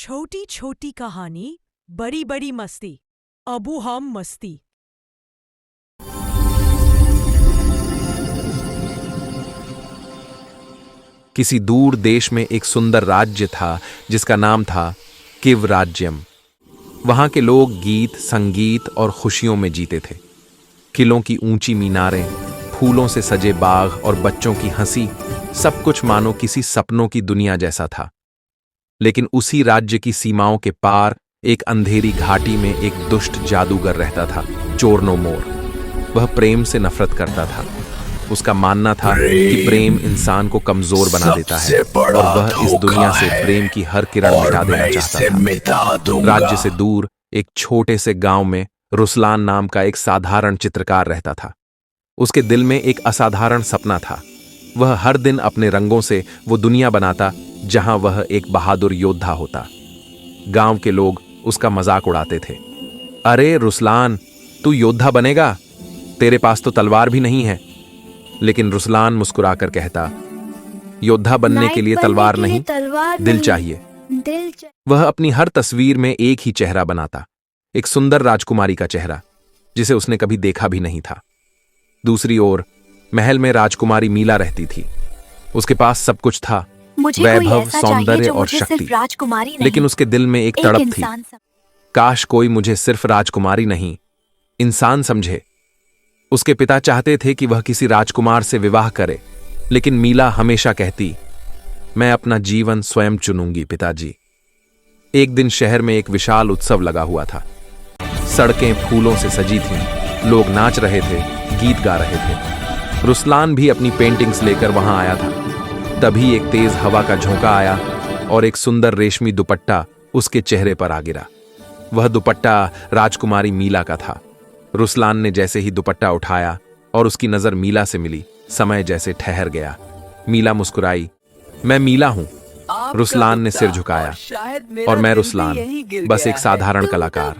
छोटी छोटी कहानी बड़ी बड़ी मस्ती। अबू हम मस्ती। किसी दूर देश में एक सुंदर राज्य था जिसका नाम था किव राज्यम। वहां के लोग गीत, संगीत और खुशियों में जीते थे। किलों की ऊंची मीनारें, फूलों से सजे बाग और बच्चों की हंसी, सब कुछ मानो किसी सपनों की दुनिया जैसा था। लेकिन उसी राज्य की सीमाओं के पार एक अंधेरी घाटी में एक दुष्ट जादूगर रहता था, चोरनो मोर। वह प्रेम से नफरत करता था। उसका मानना था कि प्रेम इंसान को कमजोर बना देता है और वह इस दुनिया से प्रेम की हर किरण मिटा देना चाहता था। राज्य से दूर एक छोटे से गांव में रुसलान नाम का एक साधारण चित्रकार रहता था। उसके दिल में एक असाधारण सपना था। वह हर दिन अपने रंगों से वो दुनिया बनाता जहां वह एक बहादुर योद्धा होता। गांव के लोग उसका मजाक उड़ाते थे। अरे रुसलान, तू योद्धा बनेगा? तेरे पास तो तलवार भी नहीं है। लेकिन रुसलान मुस्कुराकर कहता, योद्धा बनने के लिए तलवार नहीं, दिल चाहिए। वह अपनी हर तस्वीर में एक ही चेहरा बनाता, एक सुंदर राजकुमारी का चेहरा, जिसे उसने कभी देखा भी नहीं था। दूसरी ओर महल में राजकुमारी मीला रहती थी। उसके पास सब कुछ था, वैभव, सौंदर्य और शक्ति। लेकिन उसके दिल में एक तड़प थी, काश कोई मुझे सिर्फ राजकुमारी नहीं, इंसान समझे। उसके पिता चाहते थे कि वह किसी राजकुमार से विवाह करे, लेकिन मीला हमेशा कहती, मैं अपना जीवन स्वयं चुनूंगी पिताजी। एक दिन शहर में एक विशाल उत्सव लगा हुआ था। सड़कें फूलों से सजी थीं, लोग नाच रहे थे, गीत गा रहे थे। रुसलान भी अपनी पेंटिंग्स लेकर वहां आया था। तभी एक तेज हवा का झोंका आया और एक सुंदर रेशमी दुपट्टा उसके चेहरे पर आ गिरा। वह दुपट्टा राजकुमारी मीला का था। रुसलान ने जैसे ही दुपट्टा उठाया और उसकी नजर मीला से मिली, समय जैसे ठहर गया। मीला मुस्कुराई, मैं मीला हूं। रुसलान ने सिर झुकाया, और मैं रुसलान, बस एक साधारण कलाकार।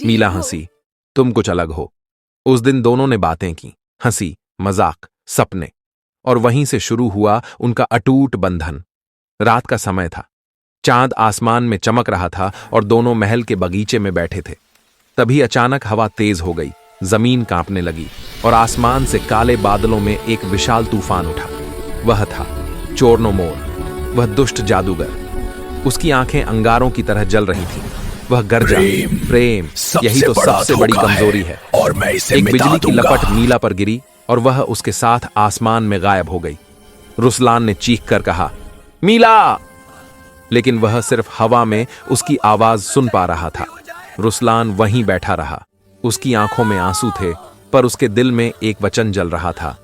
मीला हंसी, तुम कुछ अलग हो। उस दिन दोनों ने बातें की, हंसी, मजाक, सपने, और वहीं से शुरू हुआ उनका अटूट बंधन। रात का समय था, चांद आसमान में चमक रहा था और दोनों महल के बगीचे में बैठे थे। तभी अचानक हवा तेज हो गई, जमीन कांपने लगी और आसमान से काले बादलों में एक विशाल तूफान उठा। वह था चोरनो मोर, वह दुष्ट जादूगर। उसकी आंखें अंगारों की तरह जल रही थीं। वह गरजा, प्रेम, यही तो सबसे बड़ी कमजोरी है। एक बिजली की लपट मीला पर गिरी और वह उसके साथ आसमान में गायब हो गई। रुसलान ने चीख कर कहा, मीला! लेकिन वह सिर्फ हवा में उसकी आवाज सुन पा रहा था। रुसलान वहीं बैठा रहा। उसकी आंखों में आंसू थे, पर उसके दिल में एक वचन जल रहा था,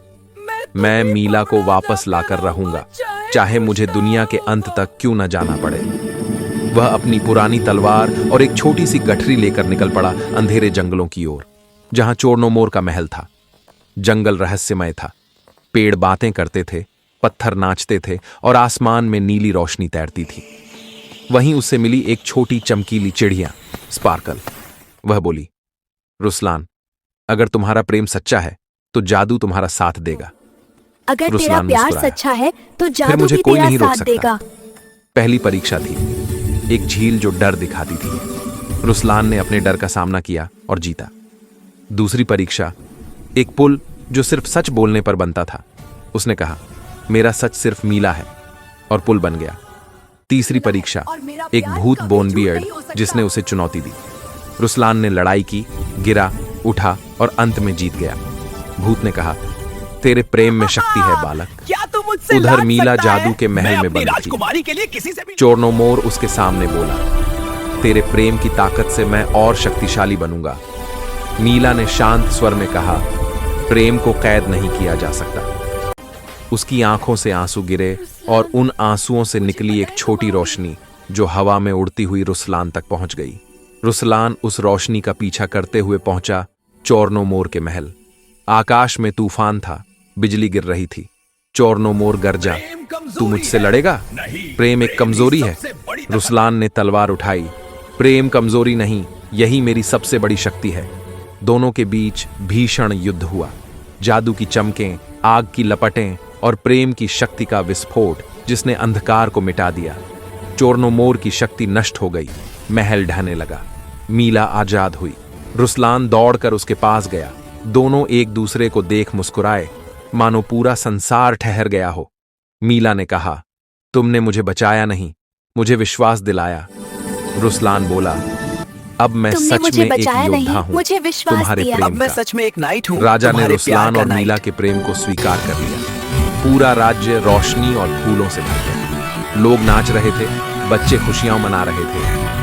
मैं मीला को वापस लाकर रहूंगा, चाहे मुझे दुनिया के अंत तक क्यों न जाना पड़े। वह अपनी पुरानी तलवार और एक छोटी सी गठरी लेकर निकल पड़ा अंधेरे जंगलों की ओर, जहां चोरनो मोर का महल था। जंगल रहस्यमय था, पेड़ बातें करते थे, पत्थर नाचते थे और आसमान में नीली रोशनी तैरती थी। वहीं उससे मिली एक छोटी चमकीली चिड़िया, स्पार्कल। वह बोली, रुसलान, अगर तुम्हारा प्रेम सच्चा है तो जादू तुम्हारा साथ देगा। अगर तेरा प्यार सच्चा है तो जादू मुझे भी कोई तेरा नहीं रोक साथ सकता। देगा। पहली परीक्षा थी, एक झील जो डर दिखाती थी। रुसलान ने अपने डर का सामना किया और जीता। दूसरी परीक्षा, एक पुल जो सिर्फ सच बोलने पर बनता था। उसने कहा, मेरा सच सिर्फ मीला है, और पुल बन गया। तीसरी परीक्षा, एक भूत बोनबियर्ड जिसने उसे चुनौती दी। रुसलान ने लड़ाई की, गिरा, उठा और अंत में जीत गया। भूत ने कहा, तेरे प्रेम में शक्ति है बालक। उधर मीला जादू के महल में बंद थी। चोरनो मोर उसके सामने बोला, तेरे प्रेम की ताकत से मैं और शक्तिशाली बनूंगा। मीला ने शांत स्वर में कहा, प्रेम को कैद नहीं किया जा सकता। उसकी आंखों से आंसू गिरे और उन आंसुओं से निकली एक छोटी रोशनी जो हवा में उड़ती हुई रुसलान तक पहुंच गई। रुसलान उस रोशनी का पीछा करते हुए पहुंचा चोरनो मोर के महल। आकाश में तूफान था, बिजली गिर रही थी। चोरनो मोर गरजा, तू मुझसे लड़ेगा? प्रेम एक कमजोरी है। रुसलान ने तलवार उठाई, प्रेम कमजोरी नहीं, यही मेरी सबसे बड़ी शक्ति है। दोनों के बीच भीषण युद्ध हुआ। जादू की चमकें, आग की लपटें और प्रेम की शक्ति का विस्फोट जिसने अंधकार को मिटा दिया। चोरनोमोर की शक्ति नष्ट हो गई। महल ढहने लगा। मीला आजाद हुई। रुस्लान दौड़कर उसके पास गया। दोनों एक दूसरे को देख मुस्कुराए, मानो पूरा संसार ठहर गया हो। मीला ने कहा, तुमने मुझे बचाया नहीं, मुझे विश्वास दिलाया। रुस्लान बोला, अब मैं तुमने सच मुझे में एक बचाया योद्धा नहीं, हूँ मुझे विश्वास तुम्हारे दिया। प्रेम अब मैं का। सच में एक नाइट हूँ, राजा ने तुम्हारे रुस्लान प्यार और का मीला नाइट। के प्रेम को स्वीकार कर लिया। पूरा राज्य रोशनी और फूलों से भर गया। लोग नाच रहे थे, बच्चे खुशियां मना रहे थे।